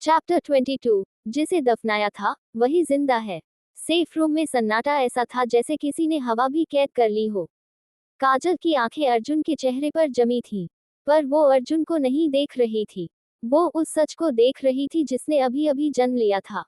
Chapter 22। जिसे दफनाया था वही जिंदा है। सेफ रूम में सन्नाटा ऐसा था जैसे किसी ने हवा भी कैद कर ली हो। काजल की आंखें अर्जुन के चेहरे पर जमी थीं, पर वो अर्जुन को नहीं देख रही थी। वो उस सच को देख रही थी जिसने अभी अभी जन्म लिया था।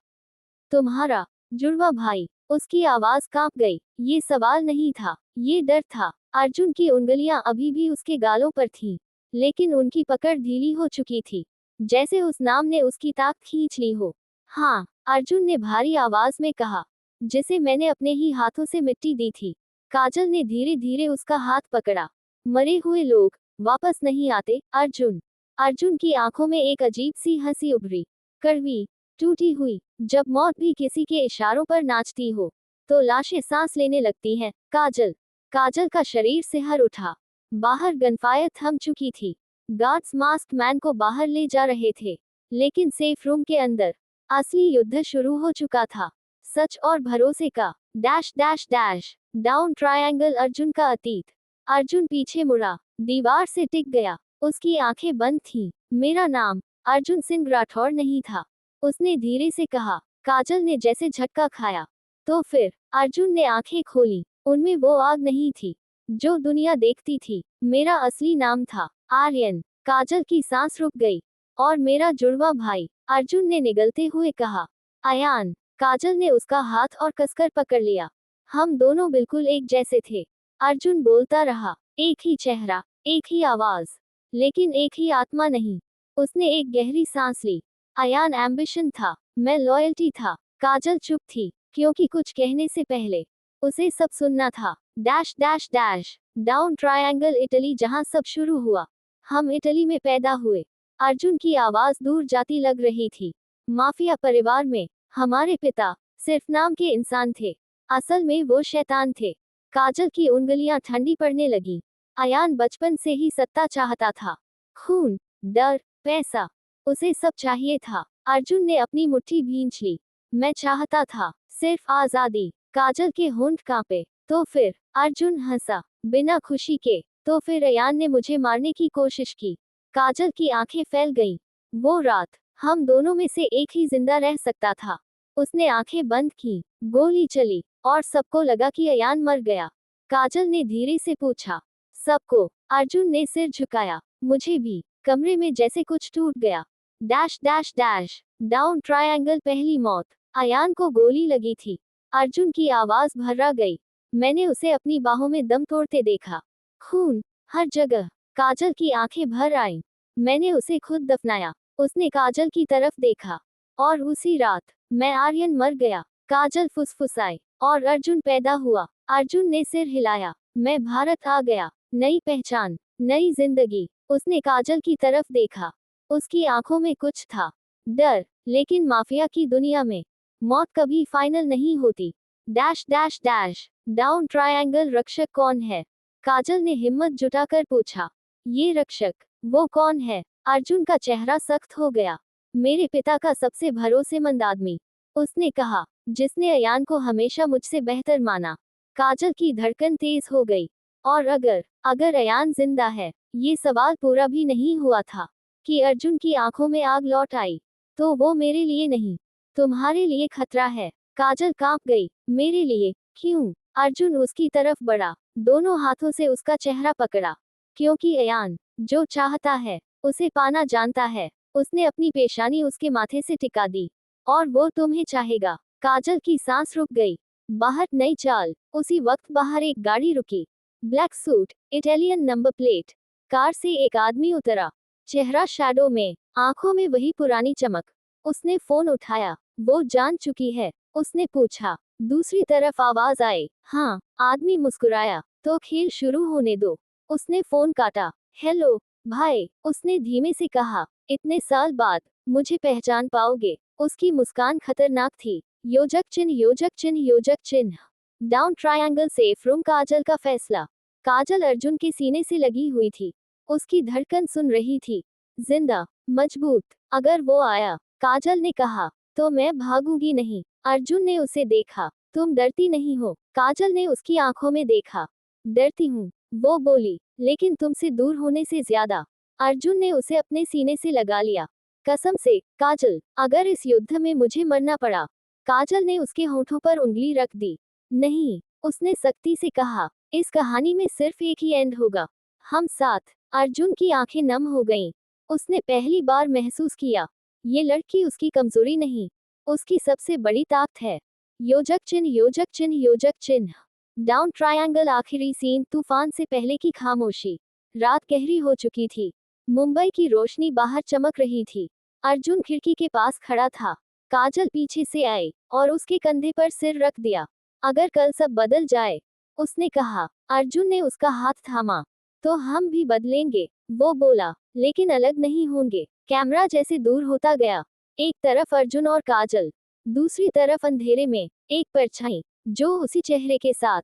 तुम्हारा जुड़वा भाई। उसकी आवाज कांप गई। ये सवाल नहीं था, ये डर था। अर्जुन की उंगलियां अभी भी उसके गालों पर थीं, लेकिन उनकी पकड़ ढीली हो चुकी थी, जैसे उस नाम ने उसकी ताक खींच ली हो। हाँ, अर्जुन ने भारी आवाज में कहा, जिसे मैंने अपने ही हाथों से मिट्टी दी थी। काजल ने धीरे धीरे उसका हाथ पकड़ा। मरे हुए लोग वापस नहीं आते, अर्जुन। अर्जुन की आंखों में एक अजीब सी हंसी उभरी, कड़वी, टूटी हुई। जब मौत भी किसी के इशारों पर नाचती हो, तो लाशें सांस लेने लगती हैं। काजल। काजल का शरीर सिहर उठा। बाहर गनफायर थम चुकी थी। गार्ड्स मास्क मैन को बाहर ले जा रहे थे, लेकिन सेफ रूम के अंदर असली युद्ध शुरू हो चुका था। सच और भरोसे का dash dash dash down triangle. Arjun का अतीत। अर्जुन पीछे मुड़ा, दीवार से टिक गया। उसकी आंखें बंद थीं। मेरा नाम अर्जुन सिंह राठौर नहीं था, उसने धीरे से कहा। काजल ने जैसे झटका खाया। तो फिर अर्जुन ने आंखें खोली। उनमें वो आग नहीं थी जो दुनिया देखती थी। मेरा असली नाम था आर्यन। काजल की सांस रुक गई। और मेरा जुड़वा भाई, अर्जुन ने निगलते हुए कहा। अयान। काजल ने उसका हाथ और कसकर पकड़ लिया। हम दोनों बिल्कुल एक जैसे थे। अर्जुन बोलता रहा, एक ही चेहरा, एक ही आवाज, लेकिन एक ही आत्मा नहीं। उसने एक गहरी सांस ली। अयान एम्बिशन था, मैं लॉयल्टी था। काजल चुप थी, क्योंकि कुछ कहने से पहले उसे सब सुनना था। Dash dash dash down triangle Italy, जहां सब शुरू हुआ। हम इटली में पैदा हुए। अर्जुन की आवाज दूर जाती लग रही थी। माफिया परिवार में हमारे पिता सिर्फ नाम के इंसान थे, असल में वो शैतान थे। काजल की उंगलियां ठंडी पड़ने लगी। अयान बचपन से ही सत्ता चाहता था। खून, डर, पैसा, उसे सब चाहिए था। अर्जुन ने अपनी मुट्ठी भींच ली। मैं चाहता था सिर्फ आजादी। काजल के होंठ कांपे। तो फिर अर्जुन हंसा, बिना खुशी के। तो फिर अयान ने मुझे मारने की कोशिश की। काजल की आंखें फैल गईं। वो रात हम दोनों में से एक ही जिंदा रह सकता था। उसने आंखें बंद की। गोली चली और सबको लगा कि अयान मर गया। काजल ने धीरे से पूछा, सबको? अर्जुन ने सिर झुकाया। मुझे भी। कमरे में जैसे कुछ टूट गया। Dash dash dash down triangle, पहली मौत। अयान को गोली लगी थी। अर्जुन की आवाज भर्रा गई। मैंने उसे अपनी बाहों में दम तोड़ते देखा। खून हर जगह। काजल की आंखें भर आईं। मैंने उसे खुद दफनाया। उसने काजल की तरफ देखा। और उसी रात मैं आर्यन मर गया। काजल फुसफुसाई। और अर्जुन पैदा हुआ। अर्जुन ने सिर हिलाया। मैं भारत आ गया। नई पहचान, नई जिंदगी। उसने काजल की तरफ देखा। उसकी आंखों में कुछ था, डर। लेकिन माफिया की दुनिया में मौत कभी फाइनल नहीं होती। Dash dash dash down triangle, रक्षक कौन है? काजल ने हिम्मत जुटाकर पूछा। ये रक्षक। वो कौन है? अर्जुन का चेहरा सख्त हो गया। मेरे पिता का सबसे भरोसेमंद आदमी, उसने कहा, जिसने अयान को हमेशा मुझसे बेहतर माना। काजल की धड़कन तेज हो गई। और अगर अगर अयान जिंदा है, ये सवाल पूरा भी नहीं हुआ था कि अर्जुन की आंखों में आग लौट आई, तो वो मेरे लिए नहीं, तुम्हारे लिए खतरा है। काजल कांप गई। मेरे लिए? क्यों? अर्जुन उसकी तरफ बढ़ा, दोनों हाथों से उसका चेहरा पकड़ा। क्योंकि अयान जो चाहता है, उसे पाना जानता है। उसने अपनी पेशानी उसके माथे से टिका दी। और वो तुम्हें चाहेगा। काजल की सांस रुक गई। बाहर नई चाल। उसी वक्त बाहर एक गाड़ी रुकी। Black suit, Italian number plate. Car से एक आदमी उतरा, चेहरा शैडो में, आंखों में वही पुरानी चमक। उसने फोन उठाया। वो जान चुकी है, उसने पूछा। दूसरी तरफ आवाज आई, हाँ। आदमी मुस्कुराया। तो खेल शुरू होने दो। उसने फोन काटा। हेलो भाई, उसने धीमे से कहा। इतने साल बाद मुझे पहचान पाओगे? उसकी मुस्कान खतरनाक थी। योजक चिन्ह, योजक चिन्ह, योजक चिन्ह। Down triangle safe room. Kajal का फैसला। काजल अर्जुन के सीने से लगी हुई थी। उसकी धड़कन सुन रही थी, जिंदा, मजबूत। अगर वो आया, काजल ने कहा, तो मैं भागूंगी नहीं। अर्जुन ने उसे देखा। तुम डरती नहीं हो? काजल ने उसकी आंखों में देखा। डरती हूँ, वो बोली, लेकिन तुमसे दूर होने से ज्यादा। अर्जुन ने उसे अपने सीने से लगा लिया। कसम से काजल, अगर इस युद्ध में मुझे मरना पड़ा। काजल ने उसके होठों पर उंगली रख दी। नहीं, उसने सख्ती से कहा, इस कहानी में सिर्फ एक ही एंड होगा, हम साथ। अर्जुन की आंखें नम हो गईं। उसने पहली बार महसूस किया, ये लड़की उसकी कमजोरी नहीं, उसकी सबसे बड़ी ताकत है। योजक चिन्ह योजक चिन्ह योजक चिन्ह। Down triangle. आखिरी सीन। तूफान से पहले की खामोशी। रात गहरी हो चुकी थी। मुंबई की रोशनी बाहर चमक रही थी। अर्जुन खिड़की के पास खड़ा था। काजल पीछे से आई और उसके कंधे पर सिर रख दिया। अगर कल सब बदल जाए, उसने कहा। अर्जुन ने उसका हाथ थामा। तो हम भी बदलेंगे, वो बोला, लेकिन अलग नहीं होंगे। कैमरा जैसे दूर होता गया। एक तरफ अर्जुन और काजल, दूसरी तरफ अंधेरे में एक परछाई, जो उसी चेहरे के साथ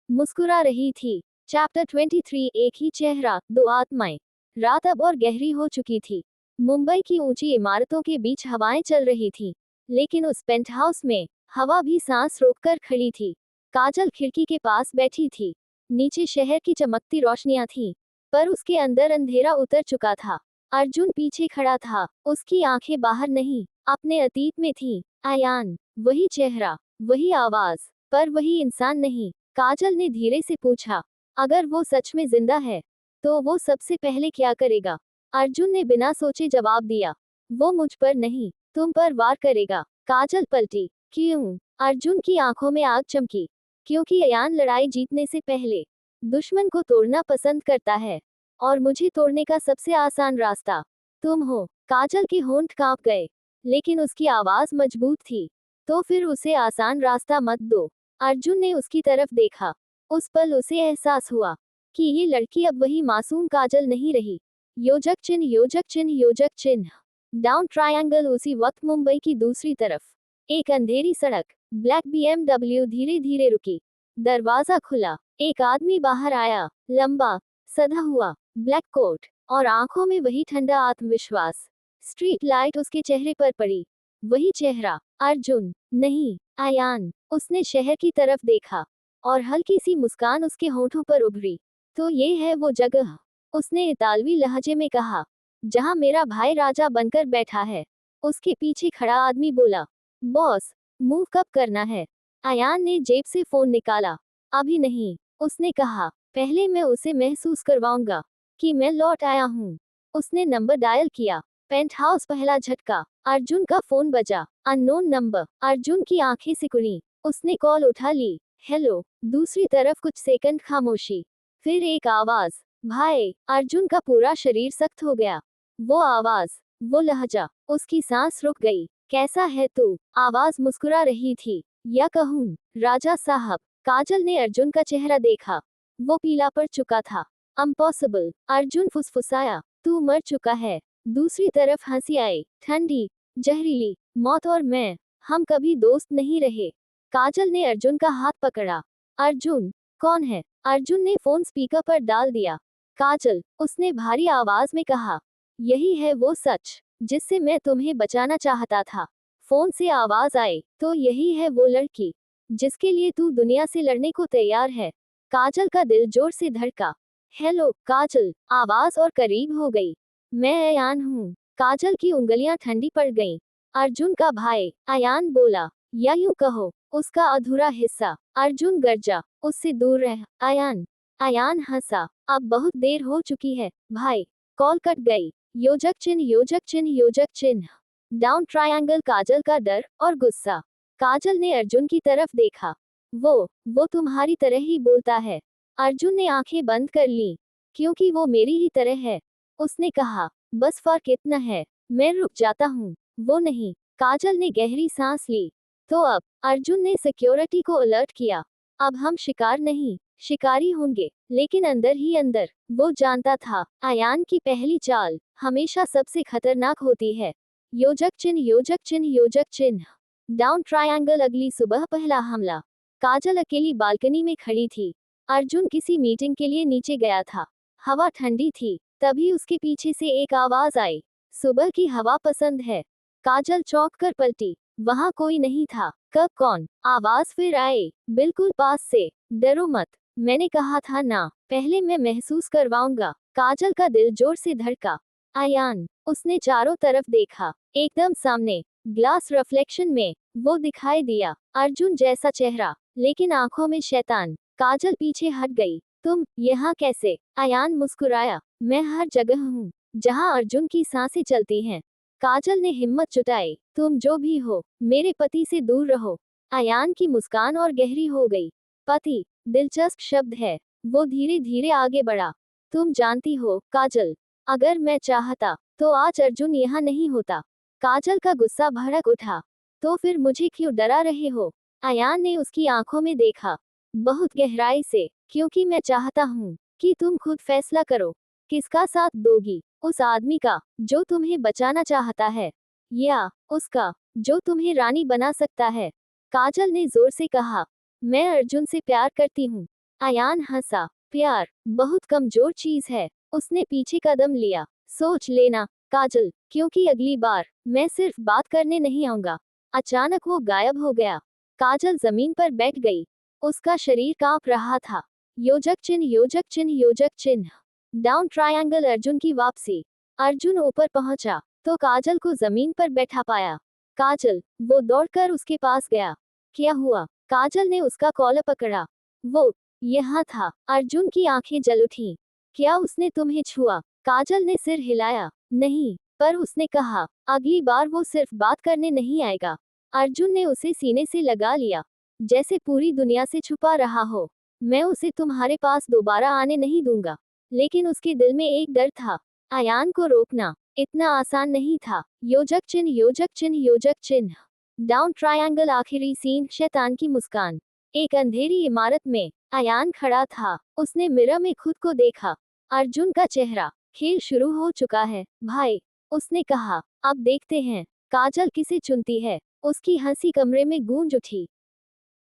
मुस्कुरा रही थी। चैप्टर 23। एक ही चेहरा, दो आत्माएं। रात अब और गहरी हो चुकी थी। मुंबई की ऊंची इमारतों के बीच हवाएं चल रही थी, लेकिन उस पेंटहाउस में हवा भी सांस रोककर खड़ी थी। काजल खिड़की के पास बैठी थी। नीचे शहर की चमकती रोशनियां थीं, पर उसके अंदर अंधेरा उतर चुका था। अर्जुन पीछे खड़ा था। उसकी आंखें बाहर नहीं, अपने अतीत में थीं। अयान, वही चेहरा, वही आवाज, पर वही इंसान नहीं। काजल ने धीरे से पूछा, अगर वो सच में जिंदा है, तो वो सबसे पहले क्या करेगा? अर्जुन ने बिना सोचे जवाब दिया, वो मुझ पर नहीं, तुम पर वार करेगा। काजल पलटी। क्यों? अर्जुन की आंखों में आग चमकी। क्योंकि अयान लड़ाई जीतने से पहले दुश्मन को तोड़ना पसंद करता है, और मुझे तोड़ने का सबसे आसान रास्ता तुम हो। काजल के होंठ कांप गए, लेकिन उसकी आवाज मजबूत थी। तो फिर उसे आसान रास्ता मत दो। अर्जुन ने उसकी तरफ देखा। उस पल उसे एहसास हुआ कि ये लड़की अब वही मासूम काजल नहीं रही। योजक चिन्ह योजक चिन्ह योजक चिन्ह। Down triangle. उसी वक्त मुंबई की दूसरी तरफ एक अंधेरी सड़क। ब्लैक बीएमडब्ल्यू धीरे धीरे रुकी। दरवाजा खुला। एक आदमी बाहर आया, लंबा, सधा हुआ, ब्लैक कोट, और आंखों में वही ठंडा आत्मविश्वास। स्ट्रीट लाइट उसके चेहरे पर पड़ी। वही चेहरा। अर्जुन नहीं, अयान। उसने शहर की तरफ देखा, और हल्की सी मुस्कान उसके होठों पर उभरी। तो ये है वो जगह, उसने इतालवी लहजे में कहा, जहां मेरा भाई राजा बनकर बैठा है। उसके पीछे खड़ा आदमी बोला, बॉस, मूव कब करना है? अयान ने जेब से फोन निकाला। अभी नहीं, उसने कहा, पहले मैं उसे महसूस करवाऊंगा कि मैं लौट आया हूँ। उसने नंबर डायल किया। पेंटहाउस। पहला झटका। अर्जुन का फोन बजा। Unknown number. अर्जुन की आंखें सिकुड़ी। उसने कॉल उठा ली। हेलो। दूसरी तरफ कुछ सेकंड खामोशी। फिर एक आवाज, भाई। अर्जुन का पूरा शरीर सख्त हो गया। वो आवाज, वो लहजा। उसकी सांस रुक गई। कैसा है तू? आवाज मुस्कुरा रही थी। या कहूँ, राजा साहब। काजल ने अर्जुन का चेहरा देखा। वो पीला पड़ चुका था। इम्पॉसिबल। अर्जुन फुसफुसाया, तू मर चुका है। दूसरी तरफ हंसी आई, ठंडी, जहरीली। मौत और मैं, हम कभी दोस्त नहीं रहे। काजल ने अर्जुन का हाथ पकड़ा। अर्जुन, कौन है? अर्जुन ने फोन स्पीकर पर डाल दिया। काजल, उसने भारी आवाज में कहा, यही है वो सच जिससे मैं तुम्हें बचाना चाहता था। फोन से आवाज आई, तो यही है वो लड़की जिसके लिए तू दुनिया से लड़ने को तैयार है। काजल का दिल जोर से धड़का। हेलो काजल। आवाज और करीब हो गई। मैं अयान हूँ। काजल की उंगलियां ठंडी पड़ गईं। अर्जुन का भाई, अयान बोला, या यूं कहो, उसका अधूरा हिस्सा। अर्जुन गरजा, उससे दूर रह, अयान। अयान हंसा, अब बहुत देर हो चुकी है, भाई। कॉल कट गई। योजक चिन्ह योजक चिन्ह योजक चिन्ह। Down triangle. काजल का डर और गुस्सा। काजल ने अर्जुन की तरफ देखा। वो तुम्हारी तरह ही बोलता है। अर्जुन ने आंखें बंद कर ली। क्योंकि वो मेरी ही तरह है, उसने कहा। बस फर्क इतना है, मैं रुक जाता हूँ, वो नहीं। काजल ने गहरी सांस ली। तो अब, अर्जुन ने सिक्योरिटी को अलर्ट किया। अब हम शिकार नहीं, शिकारी होंगे। लेकिन अंदर ही अंदर, वो जानता था, अयान की पहली चाल हमेशा सबसे खतरनाक होती है। योजक चिन्ह योजक चिन्ह योजक चिन्ह। Down triangle. अगली सुबह पहला हमला। काजल अकेली बालकनी में खड़ी थी। अर्जुन किसी मीटिंग के लिए नीचे गया था। हवा ठंडी थी। तभी उसके पीछे से एक आवाज आई, सुबह की हवा पसंद है? काजल चौंक कर पलटी। वहां कोई नहीं था। कब? कौन? आवाज फिर आई, बिल्कुल पास से। डरो मत, मैंने कहा था ना, पहले मैं महसूस करवाऊंगा। काजल का दिल जोर से धड़का। अयान, उसने चारों तरफ देखा। एकदम सामने ग्लास रिफ्लेक्शन में वो दिखाई दिया, अर्जुन जैसा चेहरा, लेकिन आंखों में शैतान। काजल पीछे हट गई। तुम यहाँ कैसे? अयान मुस्कुराया। मैं हर जगह हूँ जहाँ अर्जुन की सांसें चलती हैं। काजल ने हिम्मत जुटाई। तुम जो भी हो, मेरे पति से दूर रहो। अयान की मुस्कान और गहरी हो गई। पति, दिलचस्प शब्द है। वो धीरे धीरे आगे बढ़ा। तुम जानती हो, काजल, अगर मैं चाहता, तो आज अर्जुन यहाँ नहीं होता। काजल का गुस्सा भड़क उठा। तो फिर मुझे क्यों डरा रहे हो? अयान ने उसकी आंखों में देखा, बहुत गहराई से। क्योंकि मैं चाहता हूँ कि तुम खुद फैसला करो। किसका साथ दोगी? उस आदमी का जो तुम्हें बचाना चाहता है, या उसका जो तुम्हें रानी बना सकता है? काजल ने जोर से कहा। मैं अर्जुन से प्यार करती हूँ। अयान हंसा। प्यार बहुत कमजोर चीज है। उसने पीछे कदम लिया। सोच लेना, काजल, क्योंकि अगली बार मैं सिर्फ बात करने नहीं आऊंगा। अचानक वो गायब हो गया। काजल जमीन पर बैठ गई। उसका शरीर कांप रहा था। योजक चिन्ह, योजक चिन्ह, योजक चिन्ह। Down triangle. अर्जुन की वापसी। अर्जुन ऊपर पहुंचा तो काजल को जमीन पर बैठा पाया। काजल, वो दौड़कर उसके पास गया। क्या हुआ? काजल ने उसका कॉलर पकड़ा। वो यहाँ था। अर्जुन की आंखें जल उठी। क्या उसने तुम्हें छुआ? काजल ने सिर हिलाया। नहीं, पर उसने कहा, अगली बार वो सिर्फ बात करने नहीं आएगा। अर्जुन ने उसे सीने से लगा लिया, जैसे पूरी दुनिया से छुपा रहा हो। मैं उसे तुम्हारे पास दोबारा आने नहीं दूंगा। लेकिन उसके दिल में एक डर था। अयान को रोकना इतना आसान नहीं था। योजक चिन्ह, योजक चिन्ह, योजक चिन्ह। Down triangle. आखिरी सीन। शैतान की मुस्कान। एक अंधेरी इमारत में अयान खड़ा था। उसने मिरर में खुद को देखा। अर्जुन का चेहरा। खेल शुरू हो चुका है, भाई, उसने कहा। अब देखते हैं, काजल किसे चुनती है। उसकी हंसी कमरे में गूंज उठी।